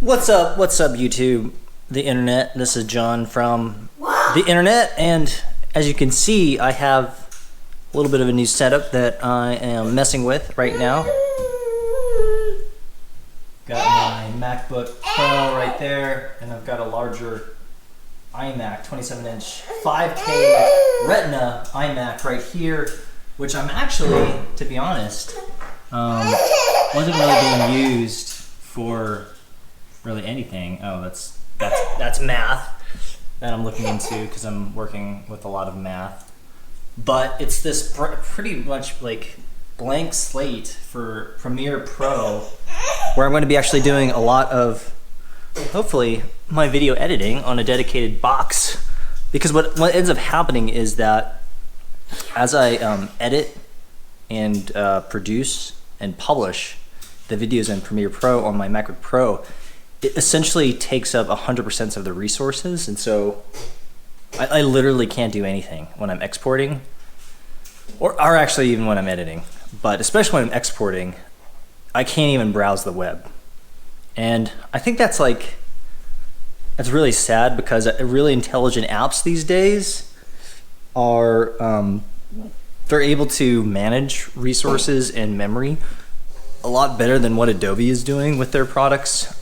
What's up, YouTube, the internet? This is John from the internet, and as you can see, I have a little bit of a new setup that I am messing with right now. Got my MacBook Pro right there, and I've got a larger iMac, 27-inch 5K Retina iMac right here, which I'm actually, to be honest, wasn't really being used for really anything. Oh, that's math that I'm looking into because I'm working with a lot of math. But it's this pretty much like blank slate for Premiere Pro, where I'm going to be actually doing a lot of, hopefully, my video editing on a dedicated box. Because what ends up happening is that as I edit and produce and publish the videos in Premiere Pro on my MacBook Pro, it essentially takes up 100% of the resources, and so I literally can't do anything when I'm exporting, or actually even when I'm editing, but especially when I'm exporting, I can't even browse the web. And I think that's really sad, because really intelligent apps these days are, they're able to manage resources and memory a lot better than what Adobe is doing with their products.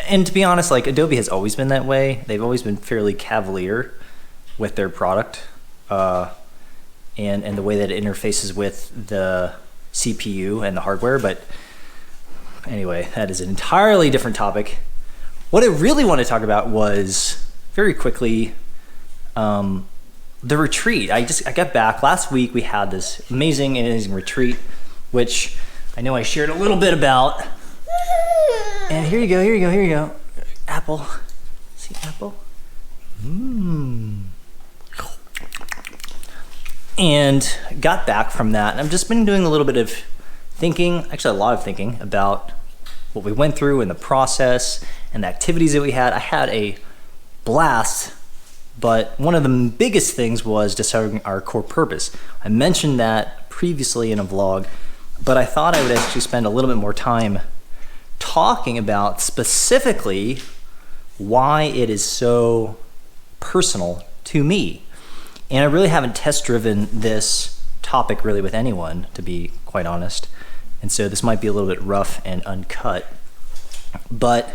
And to be honest, Adobe has always been that way. They've always been fairly cavalier with their product and the way that it interfaces with the CPU and the hardware. But anyway, that is an entirely different topic. What I really want to talk about was, very quickly, the retreat. I got back. Last week we had this amazing retreat, which I know I shared a little bit about. And here you go. Apple. See, apple? And got back from that, and I've just been doing a little bit of thinking, actually a lot of thinking, about what we went through in the process and the activities that we had. I had a blast, but one of the biggest things was deciding our core purpose. I mentioned that previously in a vlog, but I thought I would actually spend a little bit more time talking about specifically why it is so personal to me. And I really haven't test driven this topic really with anyone, to be quite honest. And so this might be a little bit rough and uncut. But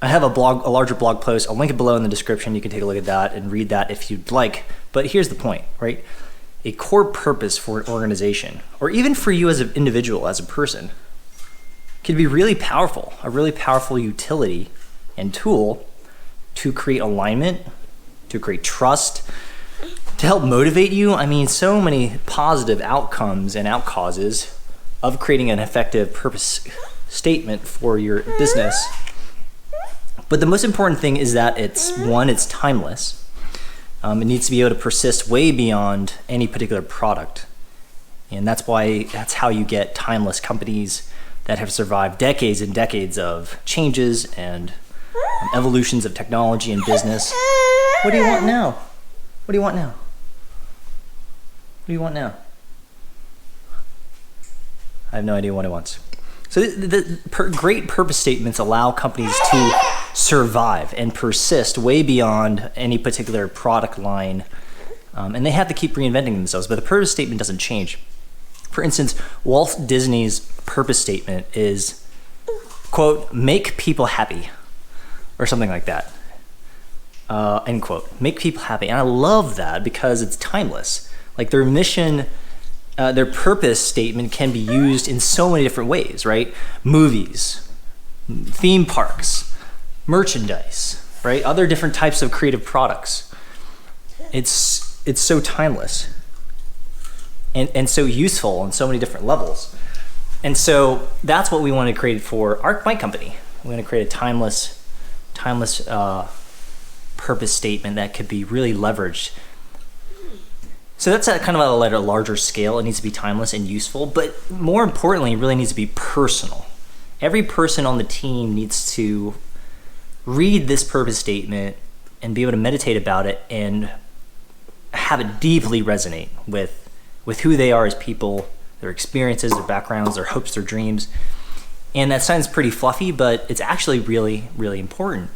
I have a larger blog post. I'll link it below in the description. You can take a look at that and read that if you'd like. But here's the point, right? A core purpose for an organization, or even for you as an individual, as a person, can be really powerful, a really powerful utility and tool to create alignment, to create trust, to help motivate you. I mean, so many positive outcomes and outcauses of creating an effective purpose statement for your business. But the most important thing is that it's timeless. It needs to be able to persist way beyond any particular product. And that's how you get timeless companies that have survived decades and decades of changes and evolutions of technology and business. What do you want now? What do you want now? What do you want now? I have no idea what it wants. So great purpose statements allow companies to survive and persist way beyond any particular product line. And they have to keep reinventing themselves, but the purpose statement doesn't change. For instance, Walt Disney's purpose statement is, quote, "make people happy," or something like that, end quote. Make people happy. And I love that because it's timeless. Like, their mission, their purpose statement can be used in so many different ways, right? Movies, theme parks, merchandise, right? Other different types of creative products. It's so timeless. And so useful on so many different levels. And so that's what we want to create for my company. We want to create a timeless purpose statement that could be really leveraged. So that's at kind of a larger scale. It needs to be timeless and useful, but more importantly, it really needs to be personal. Every person on the team needs to read this purpose statement and be able to meditate about it and have it deeply resonate with who they are as people, their experiences, their backgrounds, their hopes, their dreams. And that sounds pretty fluffy, but it's actually really, really important.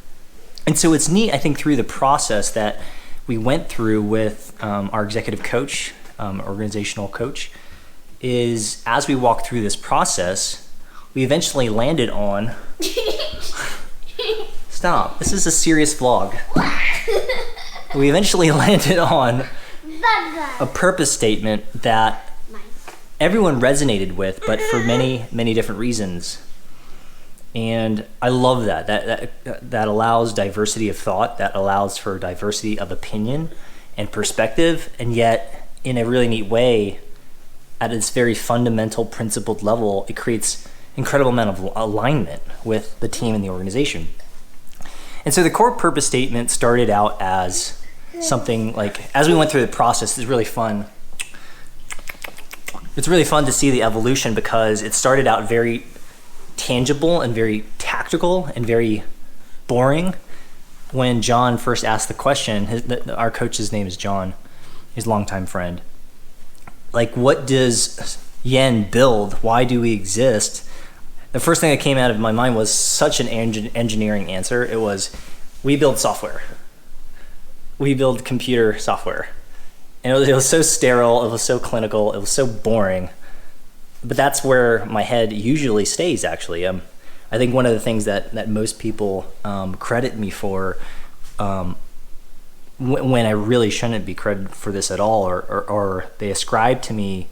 And so it's neat, I think, through the process that we went through with our executive coach, organizational coach, is as we walked through this process, we eventually landed on... Stop. This is a serious vlog. We eventually landed on a purpose statement that everyone resonated with, but for many, many different reasons. And I love that. That allows diversity of thought, that allows for diversity of opinion and perspective, and yet in a really neat way, at its very fundamental principled level, it creates incredible amount of alignment with the team and the organization. And so the core purpose statement started out as something like, as we went through the process, it's really fun. It's really fun to see the evolution, because it started out very tangible and very tactical and very boring. When John first asked the question, our coach's name is John, his longtime friend. Like, what does Yen build? Why do we exist? The first thing that came out of my mind was such an engineering answer. It was, we build software. We build computer software. And it was so sterile, it was so clinical, it was so boring. But that's where my head usually stays, actually. I think one of the things that most people credit me for, when I really shouldn't be credited for this at all, or they ascribe to me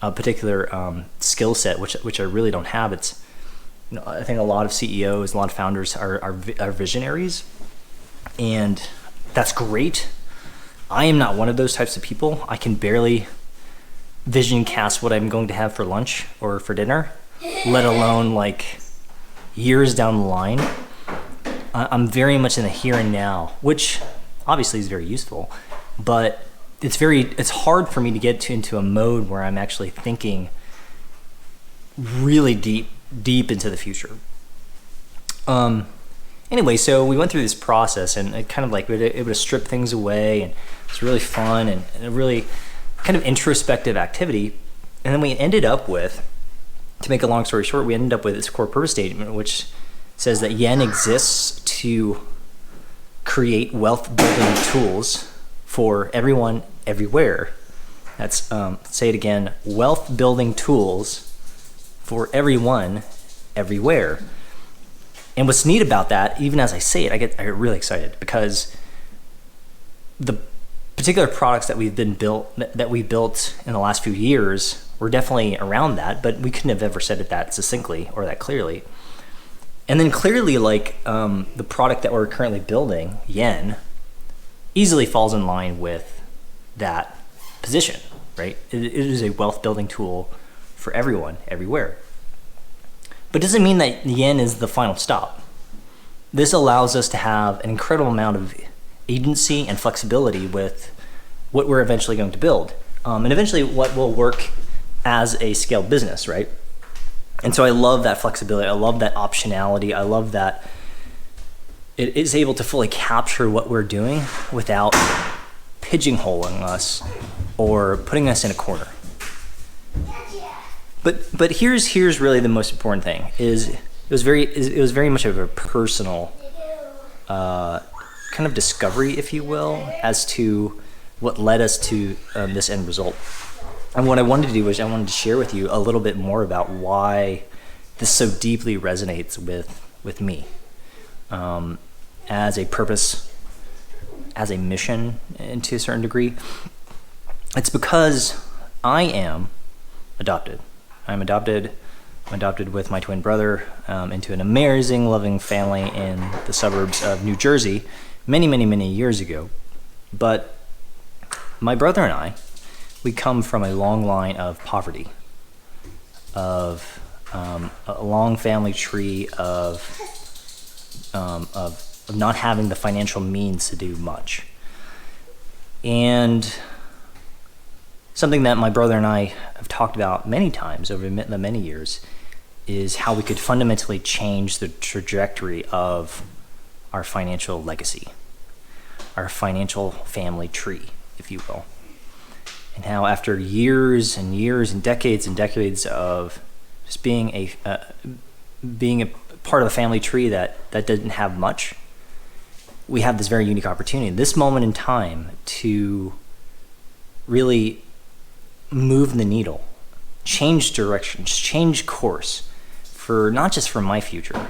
a particular skill set, which I really don't have. It's, I think a lot of CEOs, a lot of founders are visionaries, and that's great. I am not one of those types of people. I can barely vision cast what I'm going to have for lunch or for dinner, let alone like years down the line. I'm very much in the here and now, which obviously is very useful, but it's hard for me to get into a mode where I'm actually thinking really deep into the future. Anyway, so we went through this process, and it kind of like it would strip things away, and it's really fun and a really kind of introspective activity. And then we ended up with, to make a long story short, we ended up with this core purpose statement, which says that Yen exists to create wealth building tools for everyone, everywhere. That's, say it again, wealth building tools for everyone, everywhere. And what's neat about that, even as I say it, I get really excited, because the particular products that we built in the last few years were definitely around that, but we couldn't have ever said it that succinctly or that clearly. And then clearly, like, the product that we're currently building, Yen, easily falls in line with that position, right? It is a wealth building tool for everyone, everywhere. But it doesn't mean that Yen is the final stop. This allows us to have an incredible amount of agency and flexibility with what we're eventually going to build, and eventually what will work as a scaled business, right? And so I love that flexibility. I love that optionality. I love that it is able to fully capture what we're doing without pigeonholing us or putting us in a corner. But here's really the most important thing, is it was very much of a personal kind of discovery, if you will, as to what led us to this end result. And what I wanted to do was I wanted to share with you a little bit more about why this so deeply resonates with me, as a purpose, as a mission, and to a certain degree. It's because I am adopted. I'm adopted with my twin brother into an amazing, loving family in the suburbs of New Jersey many, many, many years ago. But my brother and I, we come from a long line of poverty, of a long family tree of not having the financial means to do much. And something that my brother and I have talked about many times over the many years is how we could fundamentally change the trajectory of our financial legacy, our financial family tree, if you will. And how after years and years and decades of just being being a part of a family tree that didn't have much, we have this very unique opportunity, this moment in time, to really move the needle, change directions, change course, for not just for my future,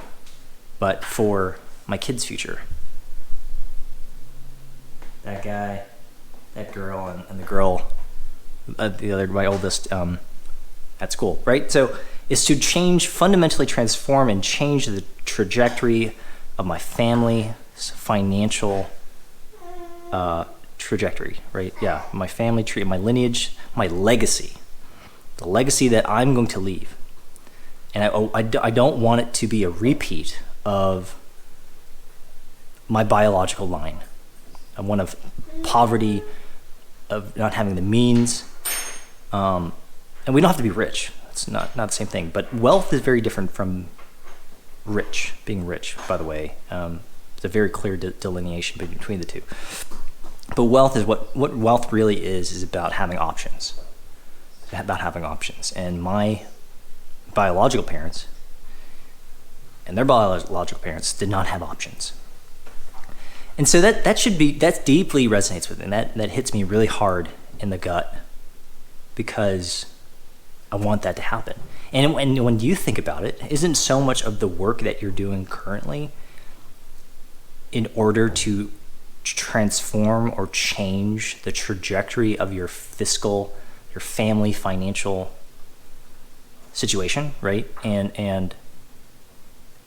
but for my kids' future. That guy, that girl, and the girl, the other, my oldest, at school, right? So is to change, fundamentally transform and change the trajectory of my family's financial trajectory, right? Yeah, my family tree, my lineage, my legacy, the legacy that I'm going to leave. And I don't want it to be a repeat of my biological line, one of poverty, of not having the means. And we don't have to be rich. It's not the same thing. But wealth is very different from rich, being rich, by the way. It's a very clear delineation between the two. But wealth is what wealth really is about having options. About having options. And my biological parents and their biological parents did not have options. And so that deeply resonates with me. And that hits me really hard in the gut, because I want that to happen. And when you think about it, isn't so much of the work that you're doing currently in order to transform or change the trajectory of your fiscal, your family financial situation, right? And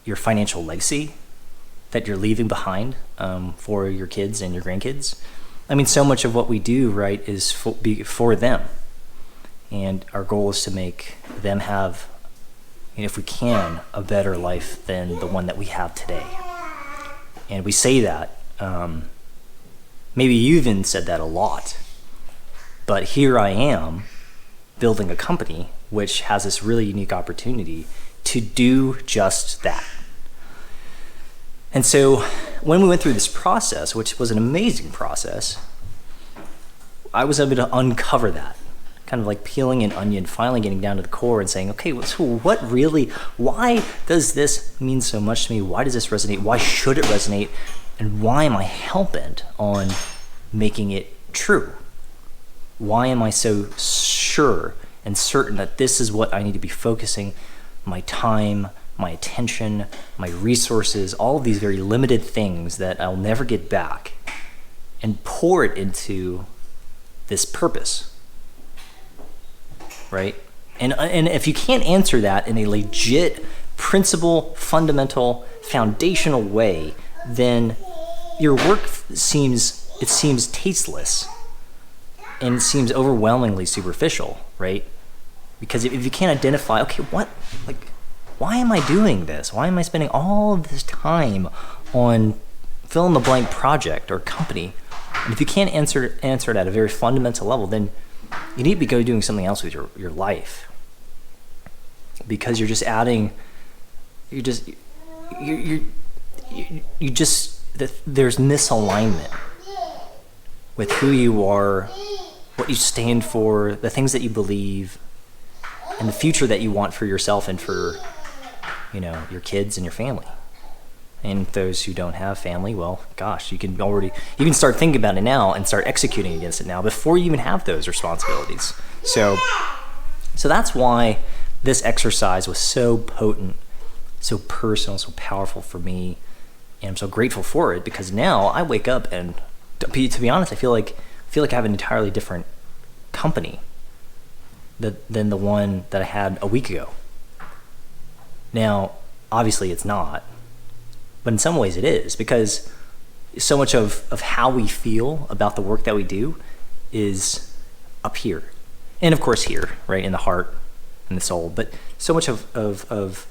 your financial legacy that you're leaving behind for your kids and your grandkids? I mean, so much of what we do, right, is for them. And our goal is to make them have, if we can, a better life than the one that we have today. And we say that, maybe you even said that a lot, but here I am building a company which has this really unique opportunity to do just that. And so when we went through this process, which was an amazing process, I was able to uncover that. Kind of like peeling an onion, finally getting down to the core and saying, okay, so why does this mean so much to me? Why does this resonate? Why should it resonate? And why am I hell-bent on making it true? Why am I so sure and certain that this is what I need to be focusing my time, my attention, my resources, all of these very limited things that I'll never get back, and pour it into this purpose? Right? And if you can't answer that in a legit, principle, fundamental, foundational way, then your work seems tasteless and seems overwhelmingly superficial, right? Because if you can't identify, okay, why am I doing this? Why am I spending all of this time on fill in the blank project or company? And if you can't answer it at a very fundamental level, then you need to be doing something else with your life, because you're just adding, there's misalignment with who you are, what you stand for, the things that you believe, and the future that you want for yourself and for, your kids and your family. And those who don't have family, well, gosh, you can start thinking about it now and start executing against it now before you even have those responsibilities. So that's why this exercise was so potent, so personal, so powerful for me. And I'm so grateful for it, because now I wake up and, to be honest, I feel like I have an entirely different company than the one that I had a week ago. Now, obviously it's not. But in some ways it is, because so much of how we feel about the work that we do is up here. And of course here, right, in the heart and the soul. But so much of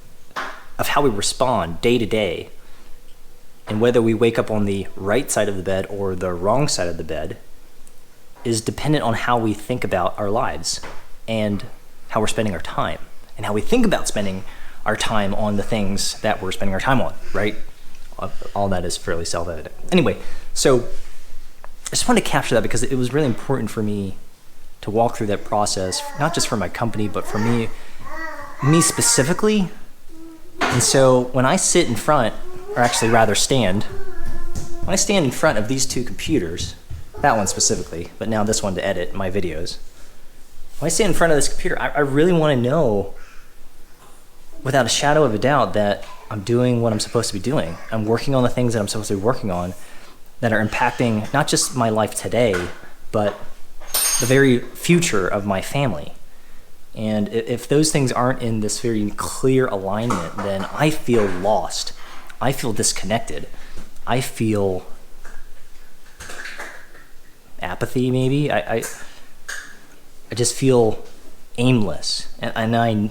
how we respond day to day, and whether we wake up on the right side of the bed or the wrong side of the bed, is dependent on how we think about our lives and how we're spending our time, and how we think about spending our time on the things that we're spending our time on, right? All that is fairly self-evident. Anyway, so I just wanted to capture that, because it was really important for me to walk through that process, not just for my company, but for me specifically, And so when I sit in front, or actually rather stand, when I stand in front of these two computers, that one specifically, but now this one to edit my videos, when I stand in front of this computer, I really want to know without a shadow of a doubt that I'm doing what I'm supposed to be doing. I'm working on the things that I'm supposed to be working on that are impacting not just my life today, but the very future of my family. And if those things aren't in this very clear alignment, then I feel lost. I feel disconnected. I feel apathy, maybe. I just feel aimless. And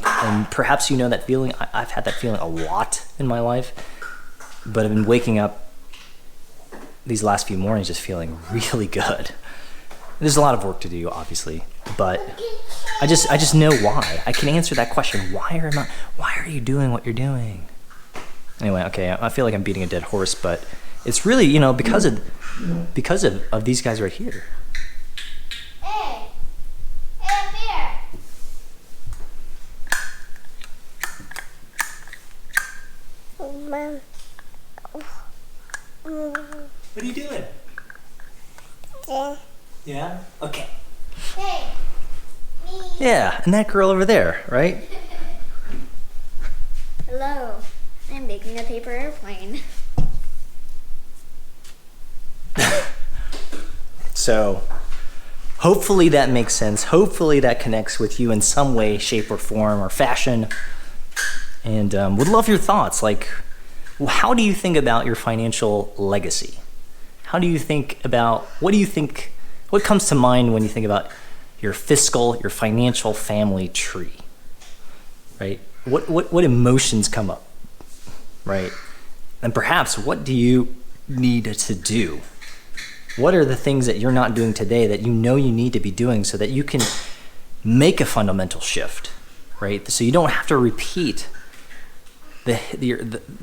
perhaps you know that feeling. I've had that feeling a lot in my life, but I've been waking up these last few mornings just feeling really good. There's a lot of work to do, obviously, but I just know why. I can answer that question. Why are you doing what you're doing? Anyway, okay, I feel like I'm beating a dead horse, but it's really, you know, because of these guys right here. Hey, up here. What are you doing? Yeah? Okay. Hey, me. Yeah, and that girl over there, right? Hello, I'm making a paper airplane. So, hopefully that makes sense. Hopefully that connects with you in some way, shape, or form, or fashion. And would love your thoughts. Like, how do you think about your financial legacy? How do you think about, what comes to mind when you think about your financial family tree, right? What emotions come up, right? And perhaps what do you need to do? What are the things that you're not doing today that you know you need to be doing so that you can make a fundamental shift, right? So you don't have to repeat the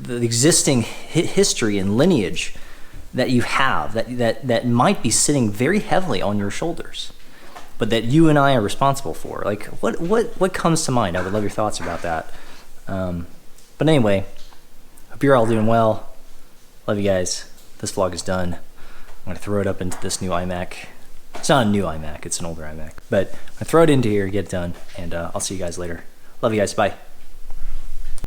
existing history and lineage that you have that might be sitting very heavily on your shoulders, but that you and I are responsible for. Like, what comes to mind? I would love your thoughts about that. But anyway, hope you're all doing well. Love you guys. This vlog is done. I'm gonna throw it up into this new iMac. It's not a new iMac, it's an older iMac. But I'm gonna throw it into here, get it done, and I'll see you guys later. Love you guys, bye.